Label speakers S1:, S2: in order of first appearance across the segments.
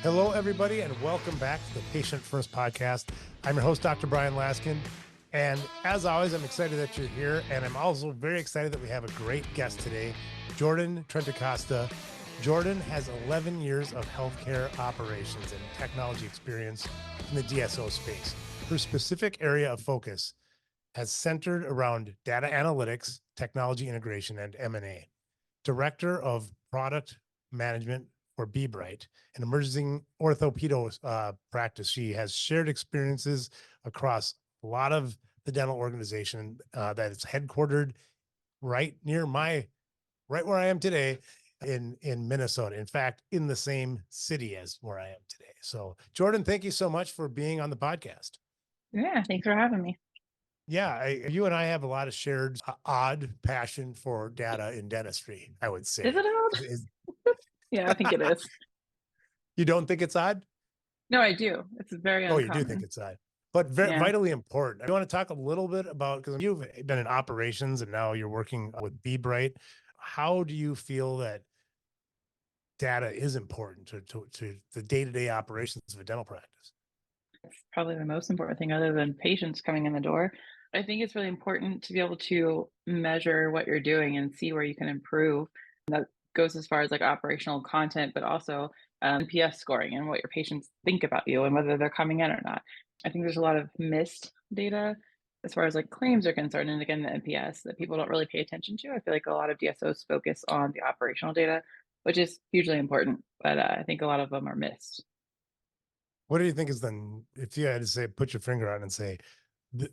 S1: Hello, everybody, and welcome back to the Patient First Podcast. I'm your host, Dr. Bryan Laskin. And as always, I'm excited that you're here. And I'm also very excited that we have a great guest today, Jordan Trentacosta. Jordan has 11 years of healthcare operations and technology experience in the DSO space. Her specific area of focus has centered around data analytics, technology integration, and M&A. Director of Product Management for beBright, an emerging orthopedo practice. She has shared experiences across a lot of the dental organization that is headquartered right where I am today in Minnesota. In fact, in the same city as where I am today. So Jordan, thank you so much for being on the podcast.
S2: Yeah, thanks for having me.
S1: Yeah, you and I have a lot of shared odd passion for data in dentistry, I would say.
S2: Is it odd? Yeah, I think it is.
S1: You don't think it's odd?
S2: No, I do. It's very uncommon.
S1: Oh, you do think it's odd, but vitally important. I want to talk a little bit about, because you've been in operations and now you're working with beBright. How do you feel that data is important to the day-to-day operations of a dental practice?
S2: It's probably the most important thing other than patients coming in the door. I think it's really important to be able to measure what you're doing and see where you can improve. That goes as far as like operational content, but also NPS scoring and what your patients think about you and whether they're coming in or not. I think there's a lot of missed data as far as like claims are concerned. And again, the NPS that people don't really pay attention to. I feel like a lot of DSOs focus on the operational data, which is hugely important, but I think a lot of them are missed.
S1: What do you think is if you had to say, put your finger on it and say,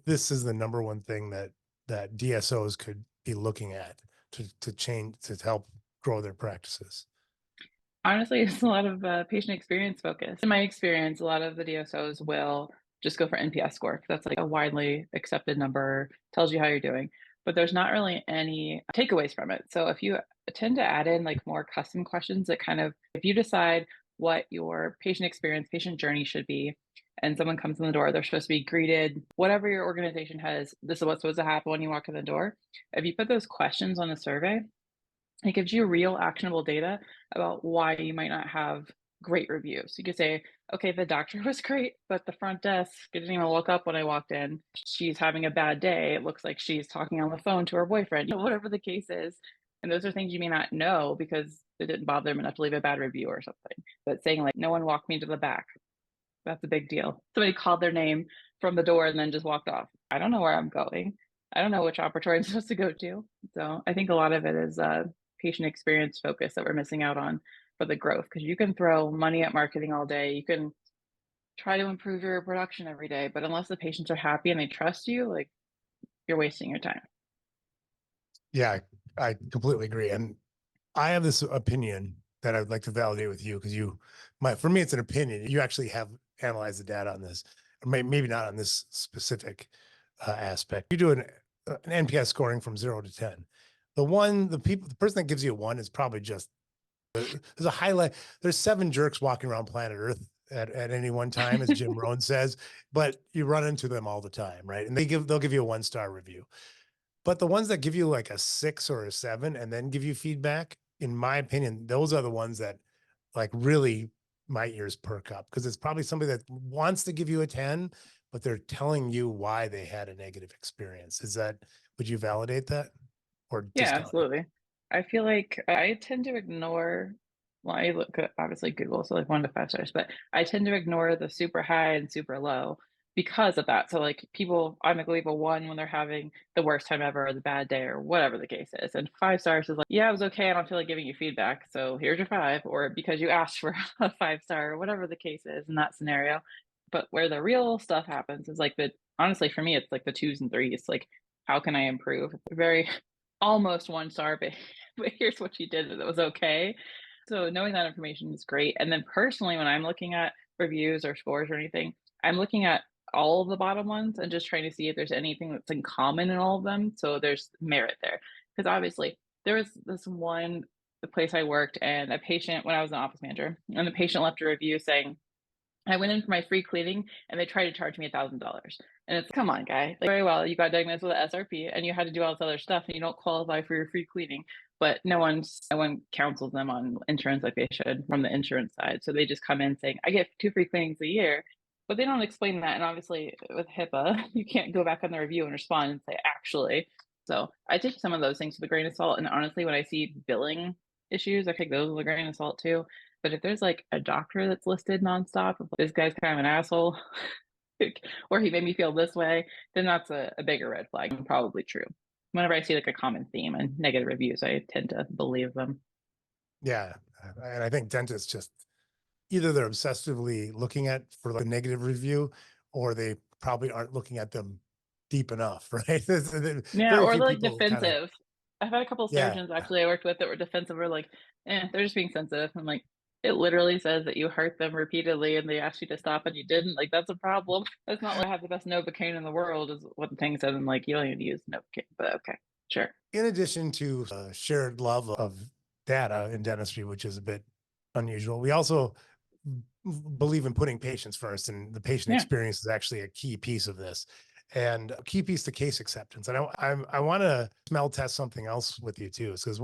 S1: this is the number one thing that DSOs could be looking at to change, to help grow their practices?
S2: Honestly, it's a lot of patient experience focus. In my experience, a lot of the DSOs will just go for NPS score. That's like a widely accepted number, tells you how you're doing, but there's not really any takeaways from it. So if you tend to add in like more custom questions that kind of, if you decide what your patient experience, patient journey should be, and someone comes in the door, they're supposed to be greeted, whatever your organization has, this is what's supposed to happen when you walk in the door. If you put those questions on a survey, it gives you real actionable data about why you might not have great reviews. You could say, okay, the doctor was great, but the front desk didn't even look up when I walked in. She's having a bad day. It looks like she's talking on the phone to her boyfriend, whatever the case is. And those are things you may not know because it didn't bother them enough to leave a bad review or something. But saying like, no one walked me to the back, that's a big deal. Somebody called their name from the door and then just walked off. I don't know where I'm going. I don't know which operatory I'm supposed to go to. So I think a lot of it is patient experience focus that we're missing out on for the growth, because you can throw money at marketing all day. You can try to improve your production every day, but unless the patients are happy and they trust you, like, you're wasting your time.
S1: Yeah, I completely agree. And I have this opinion that I'd like to validate with you, because for me, it's an opinion. You actually have analyzed the data on this, or maybe not on this specific aspect. You do an NPS scoring from 0 to 10. The person that gives you a 1 is probably just, there's a highlight. There's 7 jerks walking around planet Earth at any one time, as Jim Rohn says, but you run into them all the time, right? And they'll give you a 1-star review. But the ones that give you like a 6 or a 7 and then give you feedback, in my opinion, those are the ones that like really my ears perk up, because it's probably somebody that wants to give you a 10, but they're telling you why they had a negative experience. Would you validate that or
S2: Yeah,
S1: discount it?
S2: absolutely. I feel like I tend to ignore, well, I look at obviously Google, so like 1 to 5 stars, but I tend to ignore the super high and super low because of that. So like people automatically leave a 1 when they're having the worst time ever or the bad day or whatever the case is. And 5 stars is like, yeah, it was okay. I don't feel like giving you feedback. So here's your 5, or because you asked for a 5-star or whatever the case is in that scenario. But where the real stuff happens is like honestly, for me, it's like the 2s and 3s. Like, how can I improve? It's very almost 1-star, but here's what you did that was okay. So knowing that information is great. And then personally, when I'm looking at reviews or scores or anything, I'm looking at all of the bottom ones and just trying to see if there's anything that's in common in all of them. So there's merit there. Because obviously there was this one, the place I worked, and a patient, when I was an office manager, and the patient left a review saying, I went in for my free cleaning and they tried to charge me $1,000. And it's, come on, guy. Like, very well, you got diagnosed with an SRP and you had to do all this other stuff and you don't qualify for your free cleaning. but no one counsels them on insurance like they should from the insurance side. So they just come in saying, I get 2 free cleanings a year, but they don't explain that. And obviously with HIPAA, you can't go back on the review and respond and say, actually. So I take some of those things with a grain of salt. And honestly, when I see billing issues, I take those with a grain of salt too. But if there's like a doctor that's listed nonstop, if this guy's kind of an asshole, or he made me feel this way, then that's a bigger red flag and probably true. Whenever I see like a common theme and negative reviews, I tend to believe them.
S1: Yeah. And I think dentists just either they're obsessively looking at for like a negative review, or they probably aren't looking at them deep enough, right?
S2: Yeah,
S1: Very
S2: or
S1: few
S2: like
S1: people kind of,
S2: defensive. I've had a couple of
S1: yeah,
S2: surgeons actually I worked with that were defensive or like, they're just being sensitive. I'm like, it literally says that you hurt them repeatedly and they asked you to stop and you didn't. Like, that's a problem. That's not like I have the best Novocaine in the world, is what the thing said. And like, you don't even use Novocaine, but okay, sure.
S1: in addition to shared love of data in dentistry, which is a bit unusual, we also believe in putting patients first, and the patient
S2: Yeah.
S1: experience is actually a key piece of this, and a key piece to case acceptance. And I want to smell test something else with you too, because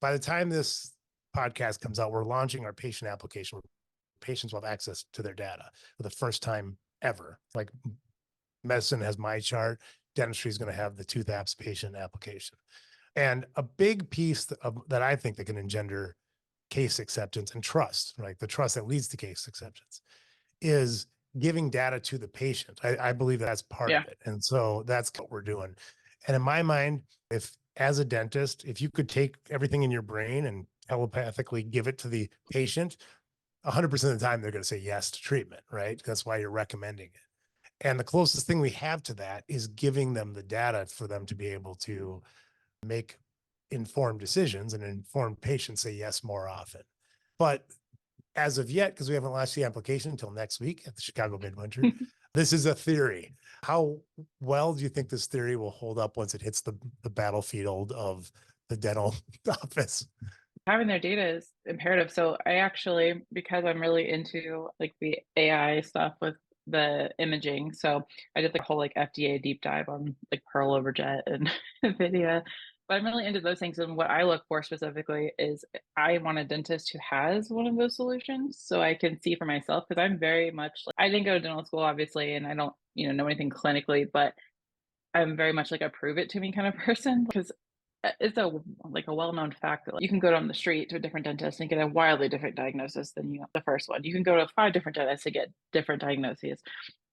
S1: by the time this podcast comes out, we're launching our patient application. Patients will have access to their data for the first time ever. Like medicine has my chart, dentistry is going to have the Toothapps patient application. And a big piece that I think that can engender case acceptance and trust, right? The trust that leads to case acceptance is giving data to the patient. I believe that's part
S2: Yeah.
S1: of it. And so that's what we're doing. And in my mind, if as a dentist, if you could take everything in your brain and telepathically give it to the patient, 100% of the time, they're going to say yes to treatment, right? That's why you're recommending it. And the closest thing we have to that is giving them the data for them to be able to make informed decisions, and informed patients say yes more often. But as of yet, because we haven't launched the application until next week at the Chicago Midwinter, this is a theory. How well do you think this theory will hold up once it hits the battlefield of the dental office?
S2: Having their data is imperative. So I actually, because I'm really into like the AI stuff with the imaging, so I did the whole like FDA deep dive on like Pearl over Jet and NVIDIA. But I'm really into those things. And what I look for specifically is I want a dentist who has one of those solutions so I can see for myself. Because I'm very much like, I didn't go to dental school, obviously, and I don't, know anything clinically, but I'm very much like a prove it to me kind of person. Because it's a well-known fact that like, you can go down the street to a different dentist and get a wildly different diagnosis than the first one. You can go to 5 different dentists to get different diagnoses.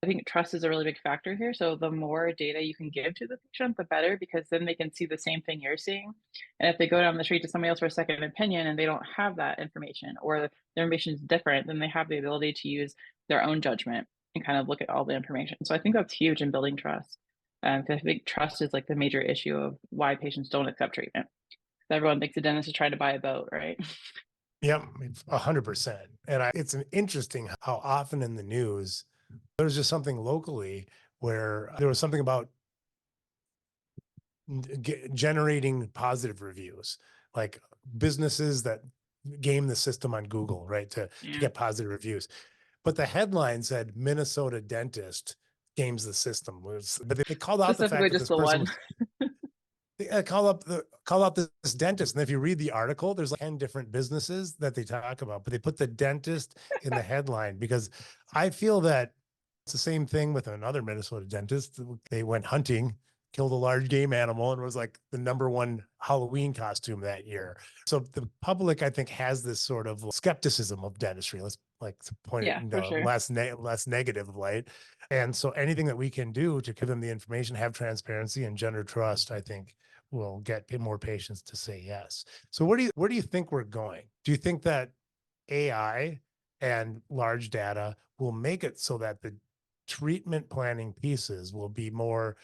S2: I think trust is a really big factor here. So the more data you can give to the patient, the better, because then they can see the same thing you're seeing. And if they go down the street to somebody else for a second opinion and they don't have that information, or their information is different, then they have the ability to use their own judgment and kind of look at all the information. So I think that's huge in building trust. Because I think trust is like the major issue of why patients don't accept treatment. Everyone thinks a dentist is trying to buy a boat, right?
S1: Yep, 100%. And it's an interesting how often in the news, there's just something locally where there was something about generating positive reviews, like businesses that game the system on Google, right? To
S2: Yeah.
S1: get positive reviews. But the headline said Minnesota dentist games the system. But they called out the
S2: Specifically
S1: fact that
S2: just
S1: this
S2: the
S1: person
S2: one.
S1: was call up this dentist. And if you read the article, there's like 10 different businesses that they talk about, but they put the dentist in the headline because I feel that it's the same thing with another Minnesota dentist. They went hunting, killed a large game animal, and was like the #1 Halloween costume that year. So the public, I think, has this sort of skepticism of dentistry. Let's like to point it
S2: Yeah,
S1: in
S2: for
S1: a
S2: sure.
S1: less negative light. And so anything that we can do to give them the information, have transparency and gender trust, I think will get more patients to say yes. So where do you think we're going? Do you think that AI and large data will make it so that the treatment planning pieces will be more,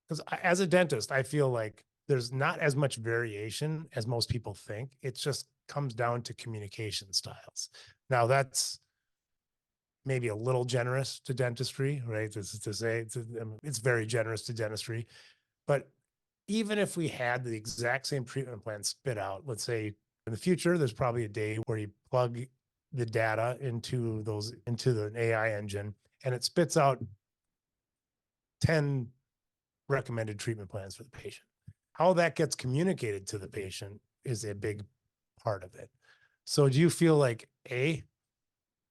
S1: because as a dentist, I feel like there's not as much variation as most people think. It just comes down to communication styles. Now that's maybe a little generous to dentistry, right? This is to say it's very generous to dentistry. But even if we had the exact same treatment plan spit out, let's say in the future, there's probably a day where you plug the data into the AI engine and it spits out 10 recommended treatment plans for the patient. how that gets communicated to the patient is a big part of it. So do you feel like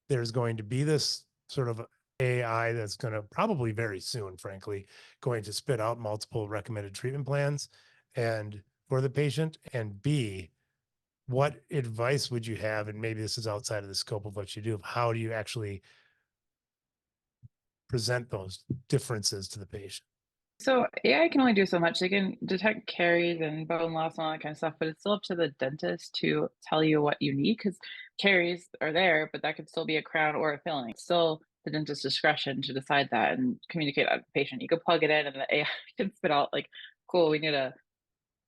S1: there's going to be this sort of AI that's going to probably very soon, frankly, going to spit out multiple recommended treatment plans and for the patient? And B, what advice would you have? And maybe this is outside of the scope of what you do. How do you actually present those differences to the patient?
S2: So AI can only do so much. They can detect caries and bone loss and all that kind of stuff, but it's still up to the dentist to tell you what you need because caries are there, but that could still be a crown or a filling. It's still the dentist's discretion to decide that and communicate that to the patient. You could plug it in and the AI can spit out like, cool, we need a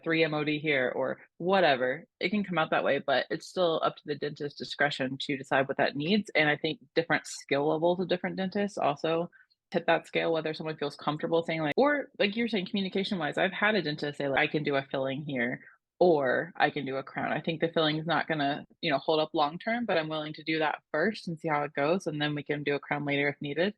S2: 3 MOD here or whatever. It can come out that way, but it's still up to the dentist's discretion to decide what that needs. And I think different skill levels of different dentists also hit that scale, whether someone feels comfortable saying like, or like you're saying, communication wise, I've had a dentist say like, I can do a filling here or I can do a crown. I think the filling is not gonna, hold up long term, but I'm willing to do that first and see how it goes. And then we can do a crown later if needed.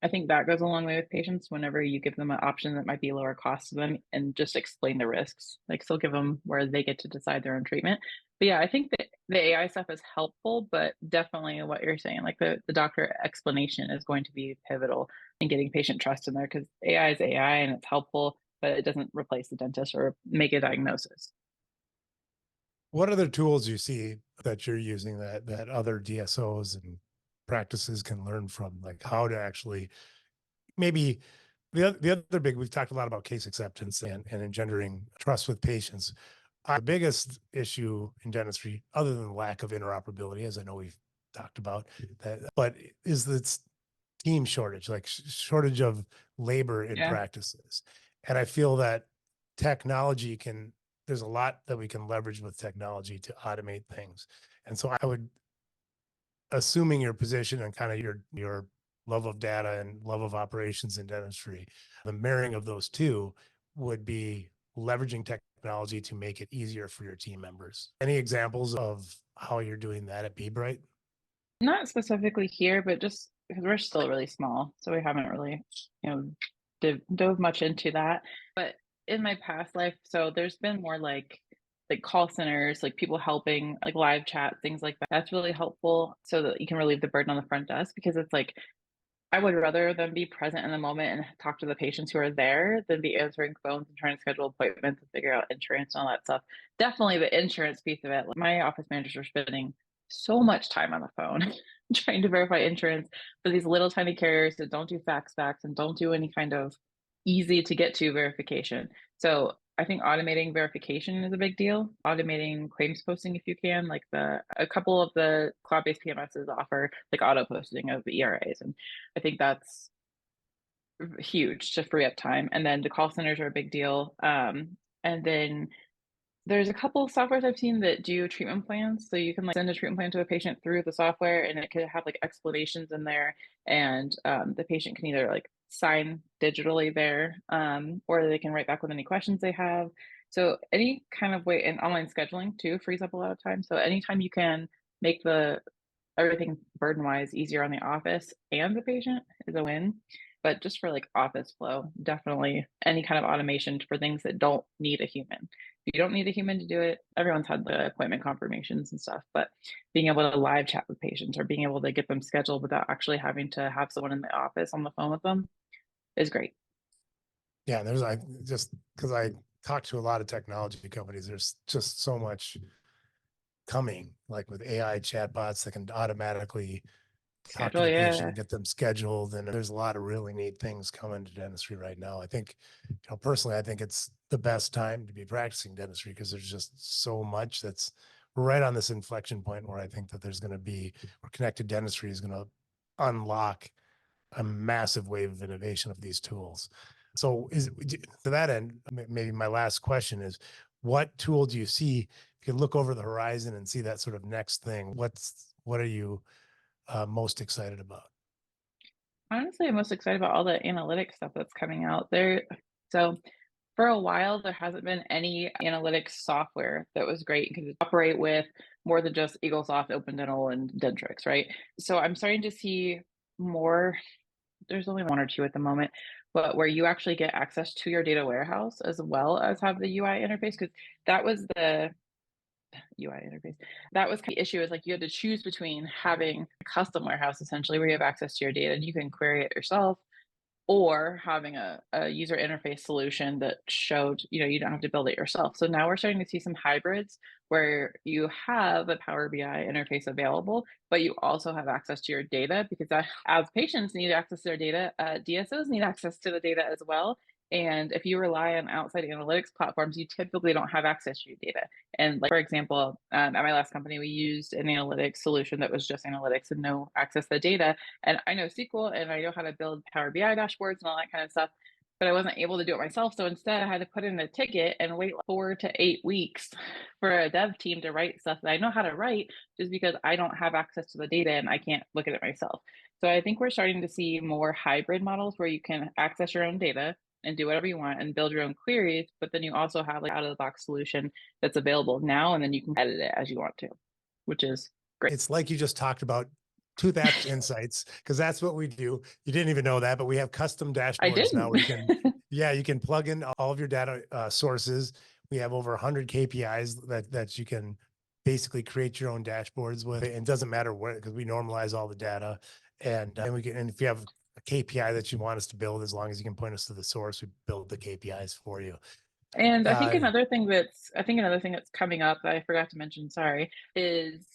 S2: I think that goes a long way with patients whenever you give them an option that might be lower cost to them and just explain the risks. Like, still give them where they get to decide their own treatment. But yeah, I think that the AI stuff is helpful, but definitely what you're saying, like the doctor explanation is going to be pivotal in getting patient trust in there because AI is AI and it's helpful, but it doesn't replace the dentist or make a diagnosis.
S1: What other tools do you see that you're using that other DSOs and practices can learn from, like how to actually maybe the other big, we've talked a lot about case acceptance and engendering trust with patients. The biggest issue in dentistry, other than lack of interoperability, as I know we've talked about, that, but is this team shortage, like shortage of labor in
S2: Yeah.
S1: practices. And I feel that technology can, there's a lot that we can leverage with technology to automate things. And so I would, assuming your position and kind of your love of data and love of operations in dentistry, the marrying of those two would be leveraging technology to make it easier for your team members. Any examples of how you're doing that at beBright?
S2: Not specifically here, but just because we're still really small, so we haven't really, dove much into that. But in my past life, so there's been more like call centers, like people helping, like live chat, things like that. That's really helpful so that you can relieve the burden on the front desk because it's like I would rather them be present in the moment and talk to the patients who are there than be answering phones and trying to schedule appointments and figure out insurance and all that stuff. Definitely the insurance piece of it. Like, my office managers are spending so much time on the phone trying to verify insurance for these little tiny carriers that don't do fax backs and don't do any kind of easy to get to verification. So I think automating verification is a big deal. Automating claims posting if you can, like a couple of the cloud-based PMSs offer like auto posting of ERAs, and I think that's huge to free up time. And then the call centers are a big deal. And then there's a couple of softwares I've seen that do treatment plans. So you can like send a treatment plan to a patient through the software and it could have like explanations in there. And the patient can either like sign digitally there or they can write back with any questions they have. So any kind of way, and online scheduling too frees up a lot of time. So anytime you can make the everything burden wise easier on the office and the patient is a win. But just for like office flow, definitely any kind of automation for things that don't need a human. If you don't need a human to do it, everyone's had the appointment confirmations and stuff, but being able to live chat with patients or being able to get them scheduled without actually having to have someone in the office on the phone with them is great.
S1: Yeah, there's I just because I talk to a lot of technology companies, there's just so much coming, like with AI chatbots that can automatically talk to
S2: Schedule,
S1: the patient
S2: yeah.
S1: and get them scheduled. And there's a lot of really neat things coming to dentistry right now. I think, personally, I think it's the best time to be practicing dentistry because there's just so much that's we're right on this inflection point where I think that there's going to be where connected dentistry is going to unlock a massive wave of innovation of these tools. So to that end, maybe my last question is, what tool do you see? If you look over the horizon and see that sort of next thing, what are you most excited about?
S2: Honestly, I'm most excited about all the analytics stuff that's coming out there. So for a while, there hasn't been any analytics software that was great because it operate with more than just EagleSoft, Open Dental, and Dentrix, right? So I'm starting to see more. There's only one or two at the moment but where you actually get access to your data warehouse as well as have the UI interface. Because that was the UI interface. That was the issue, is like you had to choose between having a custom warehouse essentially where you have access to your data and you can query it yourself, or having a user interface solution that showed, you don't have to build it yourself. So now we're starting to see some hybrids where you have a Power BI interface available, but you also have access to your data, because as patients need access to their data, DSOs need access to the data as well. And if you rely on outside analytics platforms, you typically don't have access to your data. And like, for example, at my last company, we used an analytics solution that was just analytics and no access to the data. And I know SQL and I know how to build Power BI dashboards and all that kind of stuff, but I wasn't able to do it myself. So instead, I had to put in a ticket and wait 4 to 8 weeks for a dev team to write stuff that I know how to write, just because I don't have access to the data and I can't look at it myself. So I think we're starting to see more hybrid models where you can access your own data and do whatever you want and build your own queries, but then you also have like out of the box solution that's available now, and then you can edit it as you want to, which is great.
S1: It's like you just talked about Toothapps Insights, because that's what we do. You didn't even know that, but we have custom
S2: I
S1: dashboards now where you can, you can plug in all of your data sources. We have over 100 KPIs that you can basically create your own dashboards with. And it doesn't matter where, because we normalize all the data, and we can. And if you have a KPI that you want us to build, as long as you can point us to the source, we build the KPIs for you.
S2: And I think another thing that's coming up that I forgot to mention, sorry, is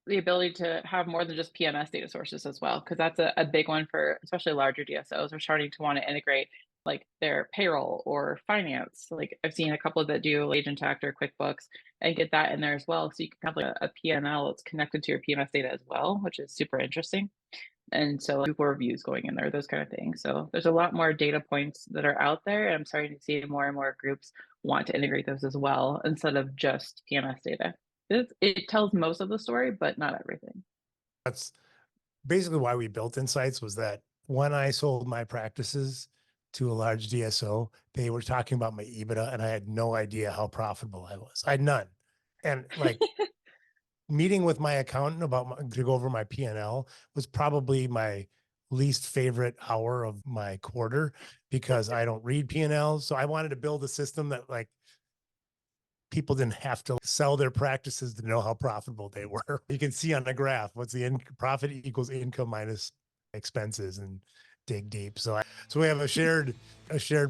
S2: the ability to have more than just PMS data sources as well, because that's a big one for especially larger DSOs are starting to want to integrate like their payroll or finance. Like I've seen a couple that do Agent Act or QuickBooks and get that in there as well. So you can have like a P&L that's connected to your PMS data as well, which is super interesting. And so Google reviews going in there, those kind of things. So there's a lot more data points that are out there. And I'm starting to see more and more groups want to integrate those as well, instead of just PMS data. It tells most of the story, but not everything.
S1: That's basically why we built Insights, was that when I sold my practices to a large DSO, they were talking about my EBITDA and I had no idea how profitable I was. I had none. And like meeting with my accountant to go over my P&L was probably my least favorite hour of my quarter, because I don't read P&Ls. So I wanted to build a system that like people didn't have to sell their practices to know how profitable they were. You can see on the graph what's the profit equals income minus expenses, and dig deep. So we have a shared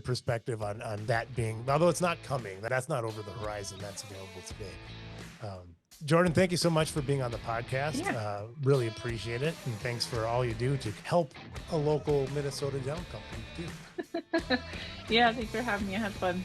S1: perspective on that being, although it's not coming, that's not over the horizon, that's available today. Jordan, thank you so much for being on the podcast.
S2: Yeah.
S1: Really appreciate it. And thanks for all you do to help a local Minnesota dental company too.
S2: Yeah, thanks for having me. I had fun.